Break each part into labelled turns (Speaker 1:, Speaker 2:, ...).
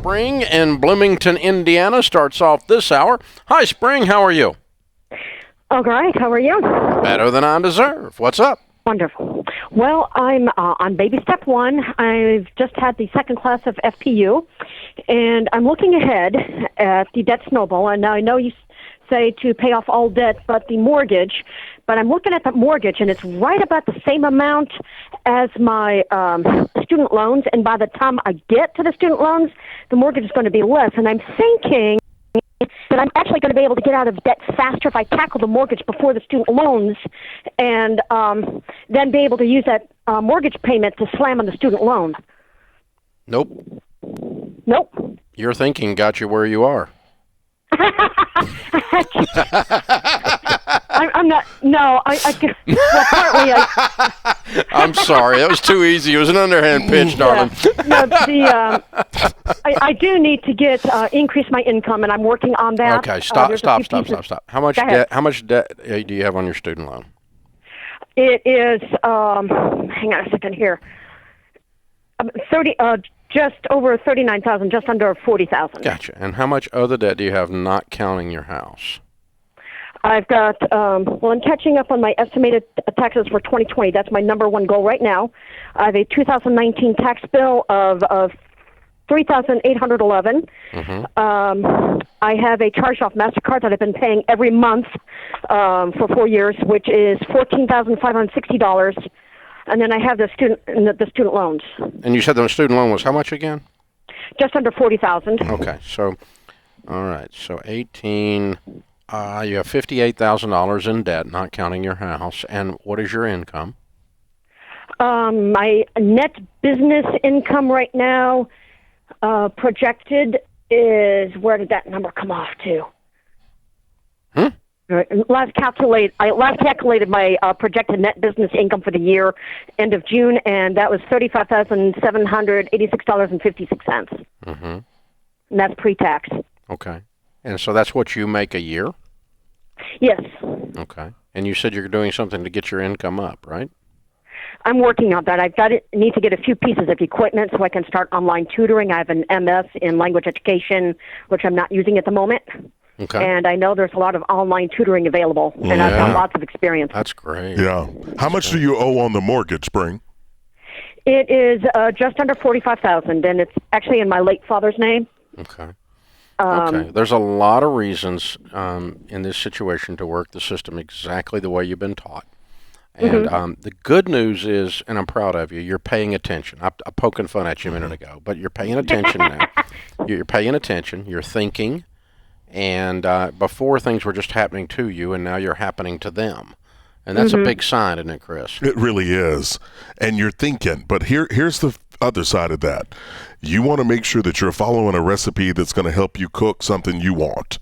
Speaker 1: Spring in Bloomington, Indiana starts off this hour. Hi, Spring. How are you?
Speaker 2: Oh, great. How are you?
Speaker 1: Better than I deserve. What's up?
Speaker 2: Wonderful. Well, I'm on baby step one. I've just had the second class of FPU, and I'm looking ahead at the debt snowball. And now I know you say to pay off all debt but the mortgage, but I'm looking at the mortgage, and it's right about the same amount as my student loans. And by the time I get to the student loans, the mortgage is going to be less. And I'm thinking that I'm actually going to be able to get out of debt faster if I tackle the mortgage before the student loans, and then be able to use that mortgage payment to slam on the student loan.
Speaker 1: Nope.
Speaker 2: Nope.
Speaker 1: Your thinking got you where you are.
Speaker 2: I'm not. No, well, partly
Speaker 1: I'm sorry. That was too easy. It was an underhand pitch, darling.
Speaker 2: No, I do need to get increase my income, and I'm working on that.
Speaker 1: Okay, stop. How much debt do you have on your student loan?
Speaker 2: It is. Hang on a second here. 30. Just over 39,000. Just under 40,000.
Speaker 1: Gotcha. And how much other debt do you have, not counting your house?
Speaker 2: I've got, I'm catching up on my estimated taxes for 2020. That's my number one goal right now. I have a 2019 tax bill of $3,811.
Speaker 1: Mm-hmm.
Speaker 2: I have a charged-off MasterCard that I've been paying every month for 4 years, which is $14,560. And then I have the student loans. And
Speaker 1: you said the student loan was how much again?
Speaker 2: Just under 40,000.
Speaker 1: Okay, so, all right, so 18. You have $58,000 in debt, not counting your house. And what is your income?
Speaker 2: My net business income right now projected is, where did that number come off to? Last calculated my projected net business income for the year, end of June, and that was $35,786.56.
Speaker 1: Mm-hmm.
Speaker 2: And that's pre-tax.
Speaker 1: Okay. And so that's what you make a year?
Speaker 2: Yes.
Speaker 1: Okay. And you said you're doing something to get your income up, right?
Speaker 2: I'm working on that. Need to get a few pieces of equipment so I can start online tutoring. I have an MS in language education, which I'm not using at the moment.
Speaker 1: Okay.
Speaker 2: And I know there's a lot of online tutoring available, and I've got lots of experience.
Speaker 1: That's great.
Speaker 3: Yeah. How much do you owe on the mortgage, Spring?
Speaker 2: It is just under $45,000, and it's actually in my late father's name.
Speaker 1: Okay. Okay. There's a lot of reasons in this situation to work the system exactly the way you've been taught. And the good news is, and I'm proud of you, you're paying attention. I'm poking fun at you a minute ago, but you're paying attention now. You're paying attention. You're thinking. And before, things were just happening to you, and now you're happening to them. And that's a big sign, isn't it, Chris?
Speaker 3: It really is. And you're thinking. But here's the other side of that. You want to make sure that you're following a recipe that's going to help you cook something you want.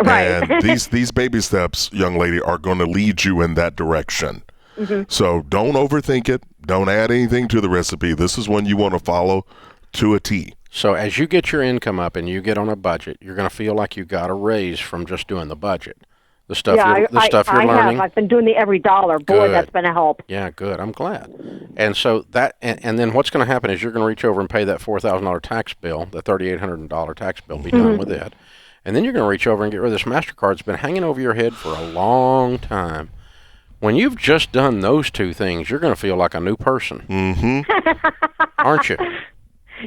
Speaker 2: Right.
Speaker 3: And these baby steps, young lady, are going to lead you in that direction. Mm-hmm. So don't overthink it. Don't add anything to the recipe. This is one you want to follow to a T.
Speaker 1: So as you get your income up and you get on a budget, you're going to feel like you got a raise from just doing the budget. The stuff you're learning.
Speaker 2: I've been doing the every dollar. Boy,
Speaker 1: good.
Speaker 2: That's been a help.
Speaker 1: Yeah, good. I'm glad. And so that, and then what's going to happen is you're going to reach over and pay that $4,000 tax bill, the $3,800 tax bill, be done with it. And then you're going to reach over and get rid of this MasterCard that's been hanging over your head for a long time. When you've just done those two things, you're going to feel like a new person.
Speaker 3: Mm-hmm.
Speaker 1: Aren't you?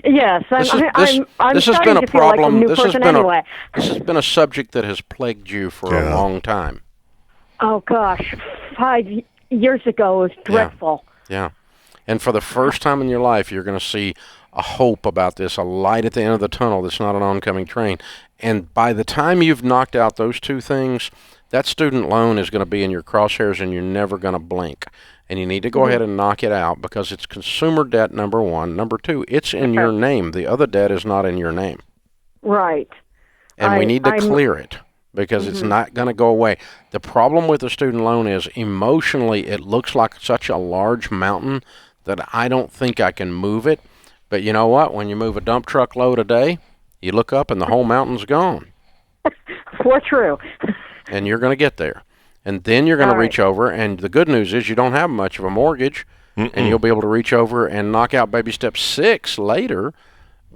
Speaker 2: Yes, I'm
Speaker 1: this has been a
Speaker 2: to
Speaker 1: problem.
Speaker 2: Feel like a new person anyway.
Speaker 1: This has been a subject that has plagued you for a long time.
Speaker 2: Oh gosh, 5 years ago it was dreadful.
Speaker 1: Yeah. And for the first time in your life, you're going to see a hope about this, a light at the end of the tunnel that's not an oncoming train. And by the time you've knocked out those two things, that student loan is going to be in your crosshairs and you're never going to blink. And you need to go ahead and knock it out because it's consumer debt, number one. Number two, it's in your name. The other debt is not in your name.
Speaker 2: Right.
Speaker 1: And we need to clear it because it's not going to go away. The problem with the student loan is emotionally it looks like such a large mountain that I don't think I can move it. But you know what? When you move a dump truck load a day, you look up and the whole mountain's gone.
Speaker 2: For true.
Speaker 1: And you're going to get there. And then you're going to reach over, and the good news is you don't have much of a mortgage, and you'll be able to reach over and knock out baby step 6 later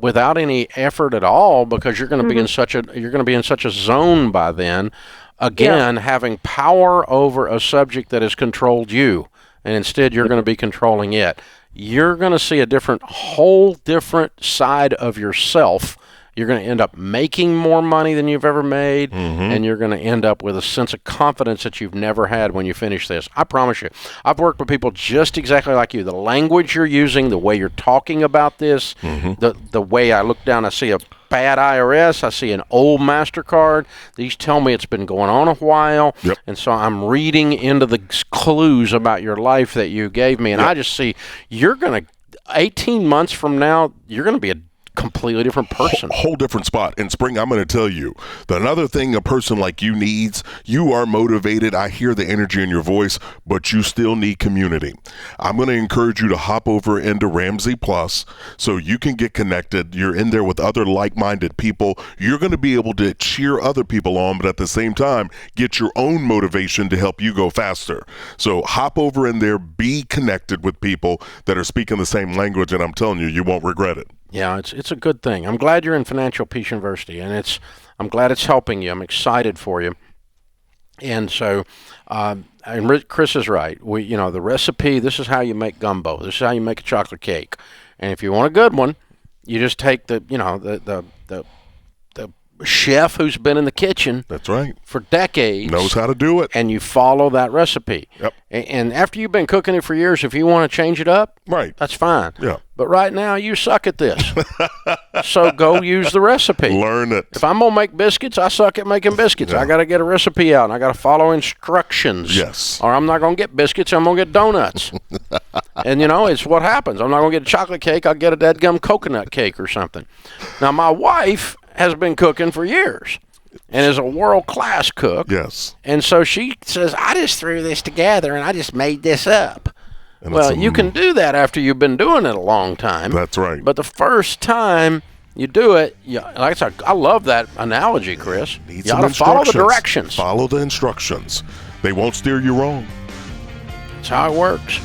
Speaker 1: without any effort at all, because you're going to be in such a zone by then. Again, having power over a subject that has controlled you, and instead you're going to be controlling it. You're going to see a whole different side of yourself. You're going to end up making more money than you've ever made, and you're going to end up with a sense of confidence that you've never had when you finish this. I promise you. I've worked with people just exactly like you. The language you're using, the way you're talking about this, the way I look down, I see a bad IRS, I see an old MasterCard. These tell me it's been going on a while, and so I'm reading into the clues about your life that you gave me, and I just see 18 months from now, you're going to be a completely different person.
Speaker 3: Whole different spot. In spring, I'm going to tell you, another thing a person like you needs, you are motivated. I hear the energy in your voice, but you still need community. I'm going to encourage you to hop over into Ramsey Plus so you can get connected. You're in there with other like-minded people. You're going to be able to cheer other people on, but at the same time, get your own motivation to help you go faster. So hop over in there, be connected with people that are speaking the same language, and I'm telling you, you won't regret it.
Speaker 1: Yeah, it's a good thing. I'm glad you're in Financial Peace University, and I'm glad it's helping you. I'm excited for you. And so, and Chris is right. The recipe. This is how you make gumbo. This is how you make a chocolate cake. And if you want a good one, you just take the chef who's been in the kitchen.
Speaker 3: That's right.
Speaker 1: For decades.
Speaker 3: Knows how to do it.
Speaker 1: And you follow that recipe.
Speaker 3: Yep.
Speaker 1: And after you've been cooking it for years, if you want to change it up,
Speaker 3: right,
Speaker 1: that's fine.
Speaker 3: Yeah.
Speaker 1: But right now, you suck at this. So go use the recipe.
Speaker 3: Learn it.
Speaker 1: If I'm going to make biscuits, I suck at making biscuits. I got to get a recipe out, and I got to follow instructions.
Speaker 3: Yes.
Speaker 1: Or I'm not going to get biscuits, I'm going to get donuts. And, it's what happens. I'm not going to get a chocolate cake, I'll get a dadgum coconut cake or something. Now, my wife has been cooking for years and is a world-class cook.
Speaker 3: Yes.
Speaker 1: And so she says, I just threw this together and I just made this up. And well, you can do that after you've been doing it a long time.
Speaker 3: That's right.
Speaker 1: But the first time you do it, like I said, I love that analogy, Chris. You got to follow the directions.
Speaker 3: Follow the instructions. They won't steer you wrong.
Speaker 1: That's how it works.